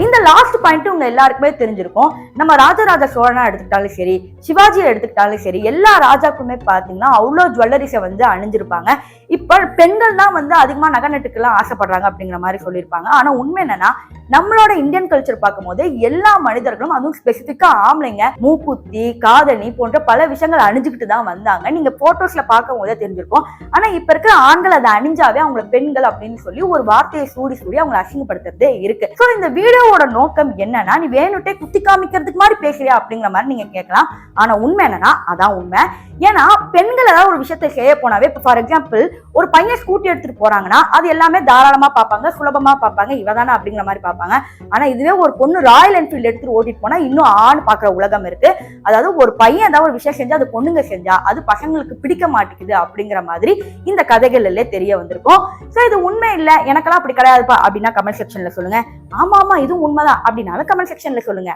இந்த last point உங்க எல்லாருக்குமே தெரிஞ்சிருக்கும். நம்ம ராஜராஜ சோழனா எடுத்துக்கிட்டாலும் சரி, சிவாஜியை எடுத்துக்கிட்டாலும் சரி, எல்லா ராஜாக்குமே பாத்தீங்கன்னா அவ்வளவு ஜுவல்லரிஸை வந்து அணிஞ்சிருப்பாங்க. இப்ப பெண்கள் தான் வந்து அதிகமா நகை நட்டுக்கெல்லாம் ஆசைப்படுறாங்க அப்படிங்கிற மாதிரி சொல்லியிருப்பாங்க. ஆனா உண்மை என்னன்னா, நம்மளோட இந்தியன் கல்ச்சர் பார்க்கும் போது எல்லா மனிதர்களும், அதுவும் ஸ்பெசிபிக்கா ஆம்பளைங்க, மூக்குத்தி, காதணி போன்ற பல விஷயங்கள் அணிஞ்சுக்கிட்டு தான் வந்தாங்க. நீங்க போட்டோஸ்ல பார்க்கும் போதே தெரிஞ்சிருக்கும். ஆனா இப்ப இருக்கிற ஆண்கள் அதை அணிஞ்சாவே அவங்கள பெண்கள் அப்படின்னு சொல்லி ஒரு வார்த்தையை சூடி அவங்களை அசிங்கப்படுத்துறதே இருக்கு. சோ இந்த வீடியோவோட நோக்கம் என்னன்னா, நீ வேணுட்டே குத்தி காமிக்கிறதுக்கு மாதிரி பேசுறியா அப்படிங்கிற மாதிரி நீங்க கேட்கலாம். ஆனா உண்மை என்னன்னா, அதான் உண்மை. ஏன்னா பெண்கள் ஏதாவது ஒரு விஷயத்தை செய்ய போனாவே, இப்ப ஃபார் எக்ஸாம்பிள் ஒரு பையன் ஸ்கூட்டி எடுத்துட்டு போறாங்கன்னா அது எல்லாமே தாராளமா பார்ப்பாங்க, சுலபமா பார்ப்பாங்க, இவதானா அப்படிங்கிற மாதிரி பார்ப்பாங்க. ஆனா இதுவே ஒரு பொண்ணு ராயல் என்ஃபீல்டு எடுத்துட்டு ஓட்டிட்டு போனா இன்னும் ஆண் பாக்குற உலகம் இருக்கு. அதாவது ஒரு பையன் ஏதாவது ஒரு விஷயம் செஞ்சா அது பொண்ணுங்க செஞ்சா அது பசங்களுக்கு பிடிக்க மாட்டேங்குது அப்படிங்கிற மாதிரி இந்த கதைகள்ல தெரிய வந்திருக்கும். சோ இது உண்மை இல்ல, எனக்கெல்லாம் அப்படி கிடையாதுப்பா அப்படின்னா கமெண்ட் செக்ஷன்ல சொல்லுங்க. ஆமா ஆமா இது உண்மைதான் அப்படின்னாலும் கமெண்ட் செக்ஷன்ல சொல்லுங்க.